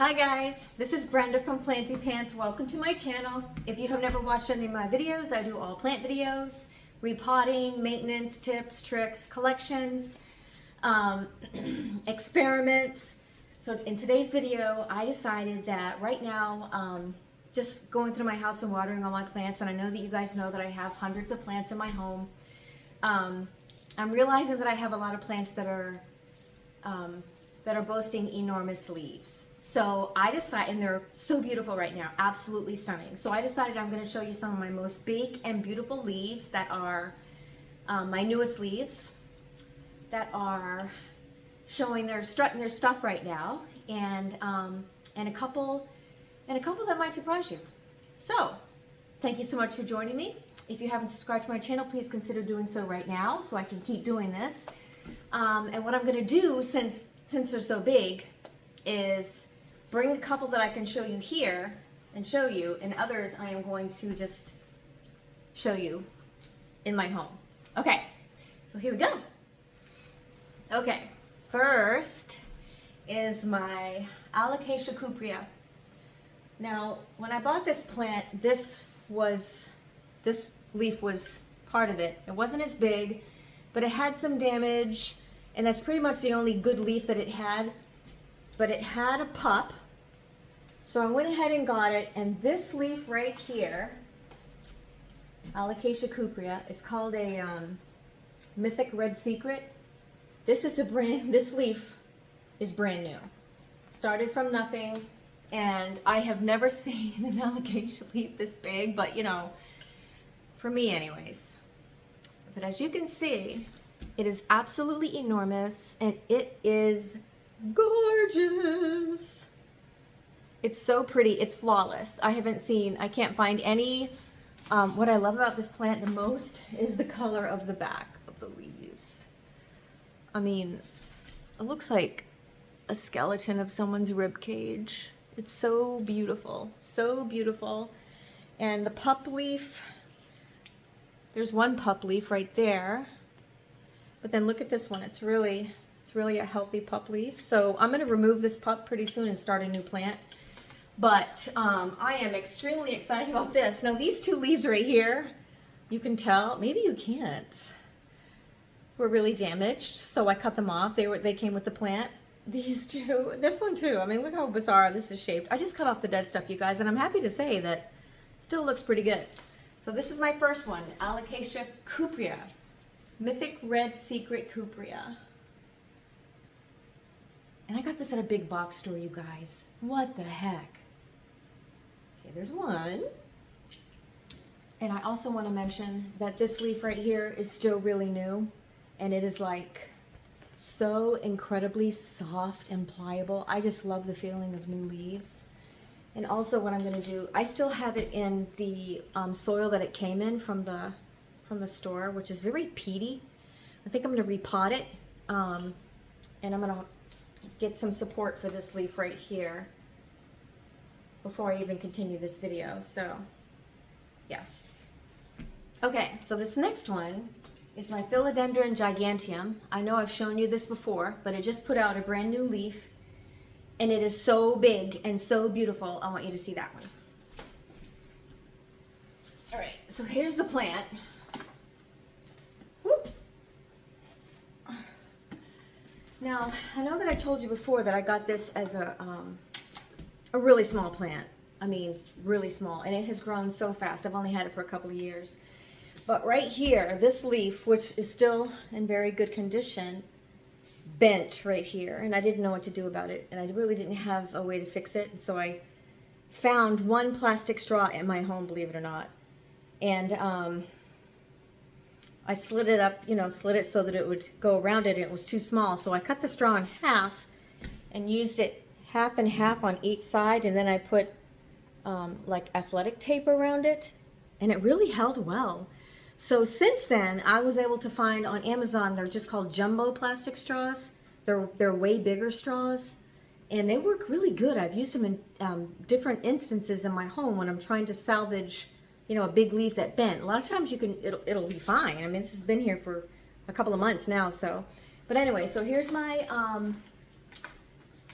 Hi guys, this is Brenda from Planty Pants. Welcome to my channel. If you have never watched any of my videos, I do all plant videos, repotting, maintenance, tips, tricks, collections, experiments. So in today's video, I decided that right now, just going through my house and watering all my plants, and I know that you guys know that I have hundreds of plants in my home. I'm realizing that I have a lot of plants that are boasting enormous leaves. So I decided, and they're so beautiful right now, absolutely stunning. So I decided I'm going to show you some of my most big and beautiful leaves that are my newest leaves that are showing their strutting their stuff right now, and a couple that might surprise you. So thank you so much for joining me. If you haven't subscribed to my channel, please consider doing so right now so I can keep doing this. And what I'm going to do, since they're so big, is bring a couple that I can show you here and show you, and others I am going to just show you in my home. Okay, so here we go. Okay, first is my Alocasia Regal. Now, when I bought this plant, this leaf was part of it. It wasn't as big, but it had some damage, and that's pretty much the only good leaf that it had. But it had a pup, so I went ahead and got it, and this leaf right here, Alocasia Regal, is called a Mythic Red Secret. This leaf is brand new. Started from nothing, and I have never seen an alocasia leaf this big, but you know, for me anyways. But as you can see, it is absolutely enormous, and it is gorgeous. It's so pretty. It's flawless. I can't find any. What I love about this plant the most is the color of the back of the leaves. I mean, it looks like a skeleton of someone's rib cage. It's so beautiful, so beautiful. And the pup leaf, there's one pup leaf right there, but then look at this one. It's really a healthy pup leaf. So I'm going to remove this pup pretty soon and start a new plant. But I am extremely excited about this. Now these two leaves right here, you can tell, maybe you can't, were really damaged. So I cut them off. They came with the plant. These two, this one too. I mean, look how bizarre this is shaped. I just cut off the dead stuff, you guys, and I'm happy to say that it still looks pretty good. So this is my first one, Alocasia Regal, Mythic Red Secret Regal. And I got this at a big box store, you guys. What the heck? Okay, there's one. And I also want to mention that this leaf right here is still really new. And it is like so incredibly soft and pliable. I just love the feeling of new leaves. And also what I'm going to do, I still have it in the soil that it came in from the store, which is very peaty. I think I'm going to repot it. And I'm going to get some support for this leaf right here before I even continue this video. So yeah. Okay, so this next one is my Philodendron Gigantum. I know I've shown you this before, but it just put out a brand new leaf, and it is so big and so beautiful. I want you to see that one. All right, so here's the plant. Whoop. Now, I know that I told you before that I got this as a really small plant. I mean, really small, and it has grown so fast. I've only had it for a couple of years. But right here, this leaf, which is still in very good condition, bent right here, and I didn't know what to do about it, and I really didn't have a way to fix it. So I found one plastic straw in my home, believe it or not, and I slid it up, slid it so that it would go around it, and it was too small. So I cut the straw in half and used it half and half on each side, and then I put like athletic tape around it, and it really held well. So since then, I was able to find on Amazon, they're just called jumbo plastic straws. They're way bigger straws, and they work really good. I've used them in different instances in my home when I'm trying to salvage, a big leaf that bent. A lot of times it'll be fine. I mean, this has been here for a couple of months now. So, but anyway, so here's my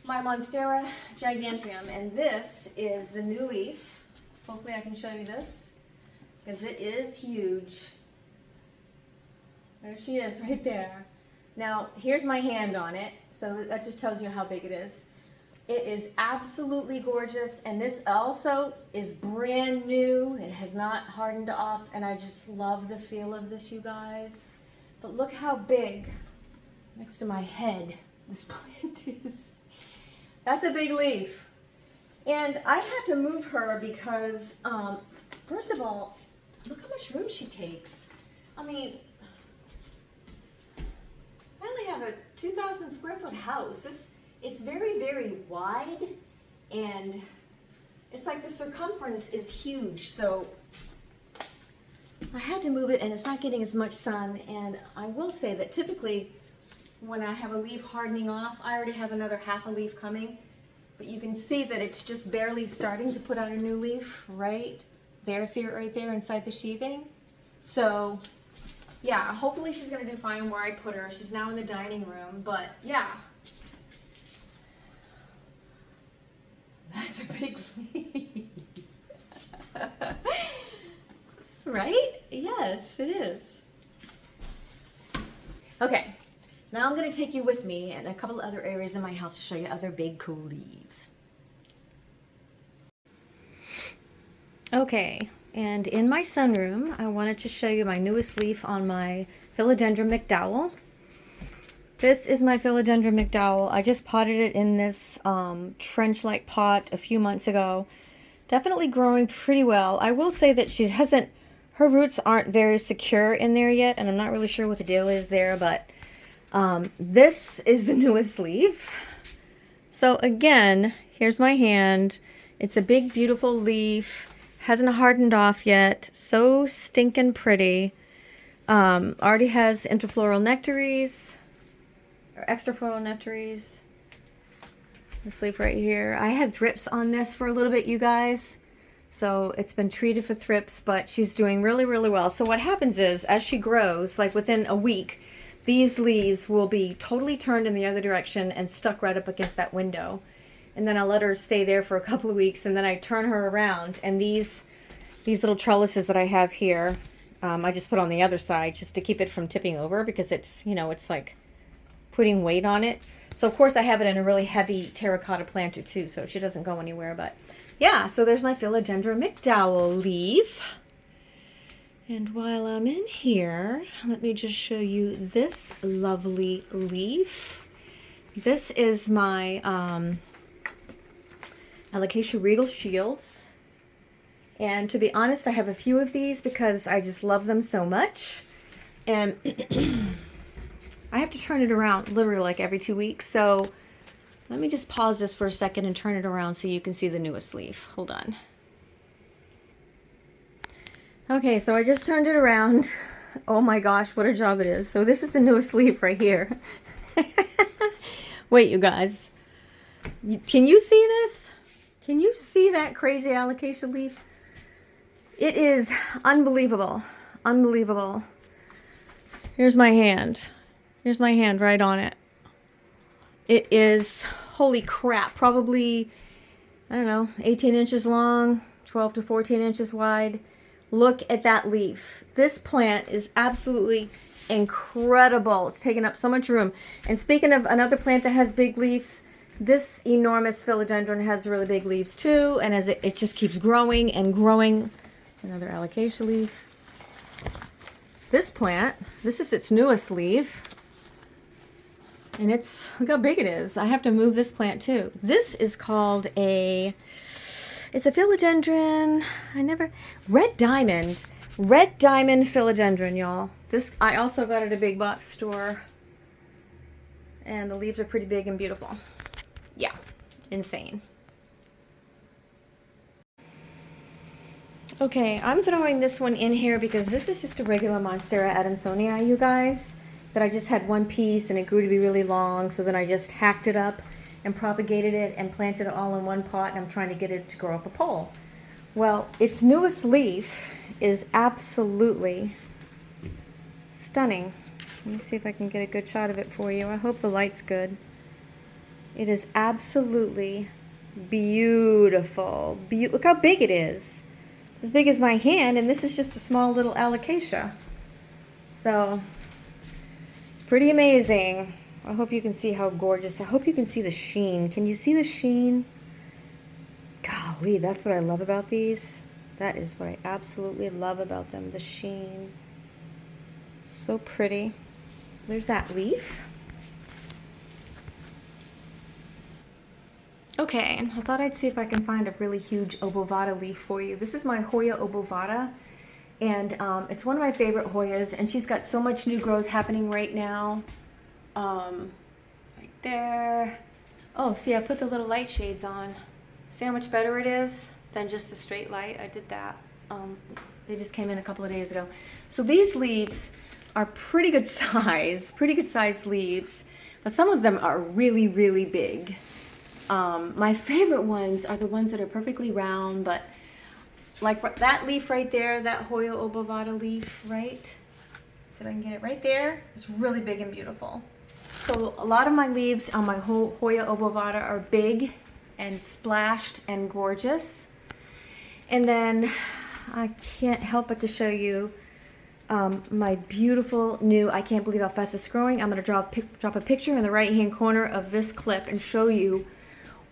my Monstera Gigantum, and this is the new leaf. Hopefully I can show you this, because it is huge. There she is right there. Now, here's my hand on it, so that just tells you how big it is. It is absolutely gorgeous, and this also is brand new. It has not hardened off, and I just love the feel of this, you guys. But look how big, next to my head, this plant is. That's a big leaf. And I had to move her because, first of all, look how much room she takes. I mean, I only have a 2,000 square foot house. It's very, very wide, and it's like the circumference is huge. So I had to move it, and it's not getting as much sun. And I will say that typically when I have a leaf hardening off, I already have another half a leaf coming. But you can see that it's just barely starting to put out a new leaf right there. See it right there inside the sheathing? So yeah, hopefully she's gonna do fine where I put her. She's now in the dining room, but yeah. That's a big leaf. Right? Yes, it is. Okay, now I'm going to take you with me and a couple other areas in my house to show you other big cool leaves. Okay, and in my sunroom, I wanted to show you my newest leaf on my Philodendron McDowell. This is my Philodendron McDowell. I just potted it in this trench-like pot a few months ago. Definitely growing pretty well. I will say that she hasn't, her roots aren't very secure in there yet, and I'm not really sure what the deal is there, but this is the newest leaf. So again, here's my hand. It's a big, beautiful leaf. Hasn't hardened off yet. So stinking pretty. Already has interfloral nectaries. Or extrafloral nectaries. This leaf right here. I had thrips on this for a little bit, you guys. So it's been treated for thrips, but she's doing really, really well. So what happens is, as she grows, like within a week, these leaves will be totally turned in the other direction and stuck right up against that window. And then I'll let her stay there for a couple of weeks, and then I turn her around, and these little trellises that I have here, I just put on the other side just to keep it from tipping over, because it's, you know, it's like putting weight on it. So of course I have it in a really heavy terracotta planter too, so she doesn't go anywhere. But yeah, so there's my Philodendron McDowell leaf. And while I'm in here, let me just show you this lovely leaf. This is my Alocasia Regal Shields. And to be honest, I have a few of these because I just love them so much. And I have to turn it around literally like every 2 weeks. So let me just pause this for a second and turn it around so you can see the newest leaf. Hold on. Okay, so I just turned it around. Oh my gosh, what a job it is. So this is the newest leaf right here. Wait, you guys. Can you see this? Can you see that crazy alocasia leaf? It is unbelievable. Unbelievable. Here's my hand. Here's my hand right on it. It is, holy crap, probably, I don't know, 18 inches long, 12 to 14 inches wide. Look at that leaf. This plant is absolutely incredible. It's taken up so much room. And speaking of another plant that has big leaves, this enormous philodendron has really big leaves too. And as it just keeps growing and growing. Another alocasia leaf. This plant, this is its newest leaf. And it's, look how big it is. I have to move this plant too. This is called it's a philodendron, red diamond philodendron, y'all. This, I also got at a big box store. And the leaves are pretty big and beautiful. Yeah, insane. Okay, I'm throwing this one in here because this is just a regular Monstera Adamsonia, you guys. That I just had one piece and it grew to be really long, so then I just hacked it up and propagated it and planted it all in one pot, and I'm trying to get it to grow up a pole. Well, its newest leaf is absolutely stunning. Let me see if I can get a good shot of it for you. I hope the light's good. It is absolutely beautiful. Look how big it is. It's as big as my hand, and this is just a small little alocasia. So it's pretty amazing. I hope you can see how gorgeous. I hope you can see the sheen. Can you see the sheen? Golly, that's what I love about these. That is what I absolutely love about them, the sheen. So pretty. There's that leaf. Okay, I thought I'd see if I can find a really huge Obovada leaf for you. This is my Hoya Obovada, and it's one of my favorite Hoyas, and she's got so much new growth happening right now. Right there. Oh, see, I put the little light shades on. See how much better it is than just the straight light? I did that. They just came in a couple of days ago. So these leaves are pretty good size leaves, but some of them are really, really big. My favorite ones are the ones that are perfectly round, but like that leaf right there, that Hoya Obovada leaf, right? So I can get it right there. It's really big and beautiful. So a lot of my leaves on my Hoya Obovada are big and splashed and gorgeous. And then I can't help but to show you my beautiful new, I can't believe how fast it's growing. I'm going to drop a picture in the right hand corner of this clip and show you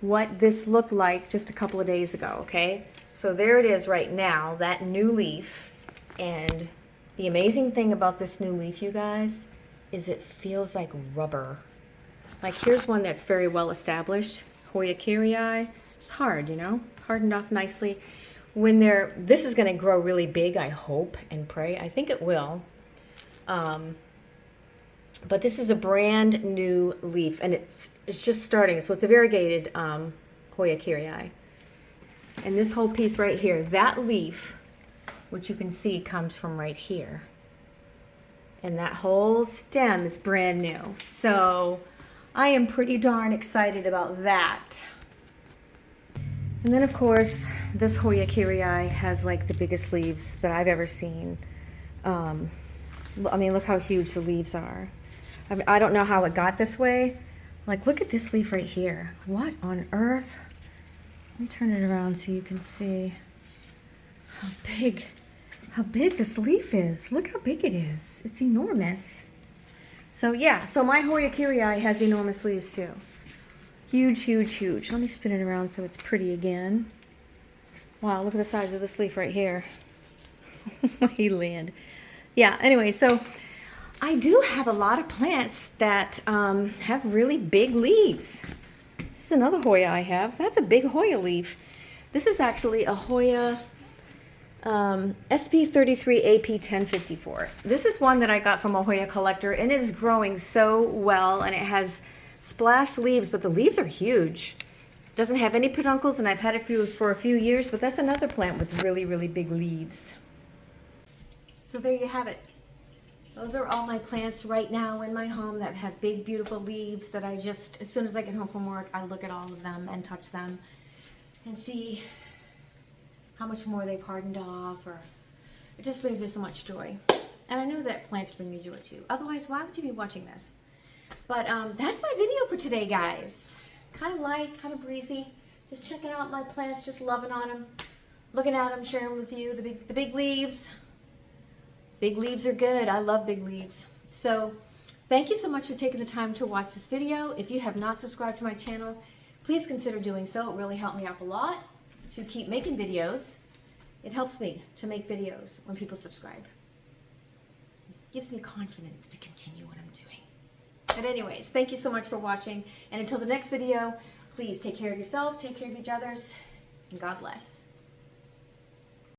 what this looked like just a couple of days ago, okay? So there it is right now, that new leaf. And the amazing thing about this new leaf, you guys, is it feels like rubber. Like here's one that's very well established, Hoya Kerii. It's hard, you know? It's hardened off nicely. When this is gonna grow really big, I hope and pray. I think it will. But this is a brand new leaf, and it's just starting. So it's a variegated Hoya Kerii. And this whole piece right here, that leaf, which you can see comes from right here. And that whole stem is brand new. So I am pretty darn excited about that. And then of course, this Hoya Kerii has like the biggest leaves that I've ever seen. I mean, look how huge the leaves are. I mean, I don't know how it got this way. Like, look at this leaf right here. What on earth? Let me turn it around so you can see how big this leaf is. Look how big it is. It's enormous. So yeah, so my Hoya Kerii has enormous leaves too. Huge, huge, huge. Let me spin it around so it's pretty again. Wow, look at the size of this leaf right here. He land. Yeah, anyway, so I do have a lot of plants that have really big leaves. This is another Hoya I have. That's a big Hoya leaf. This is actually a Hoya SP33AP1054. This is one that I got from a Hoya collector, and it is growing so well, and it has splashed leaves, but the leaves are huge. It doesn't have any peduncles, and I've had it for a few years, but that's another plant with really, really big leaves. So there you have it. Those are all my plants right now in my home that have big, beautiful leaves that I just, as soon as I get home from work, I look at all of them and touch them and see how much more they've hardened off, or it just brings me so much joy. And I know that plants bring me joy too. Otherwise, why would you be watching this? But that's my video for today, guys. Kind of light, kind of breezy. Just checking out my plants, just loving on them, looking at them, sharing with you the big leaves. Big leaves are good. I love big leaves. So thank you so much for taking the time to watch this video. If you have not subscribed to my channel, please consider doing so. It really helped me out a lot to keep making videos. It helps me to make videos when people subscribe. It gives me confidence to continue what I'm doing. But anyways, thank you so much for watching. And until the next video, please take care of yourself, take care of each others, and God bless.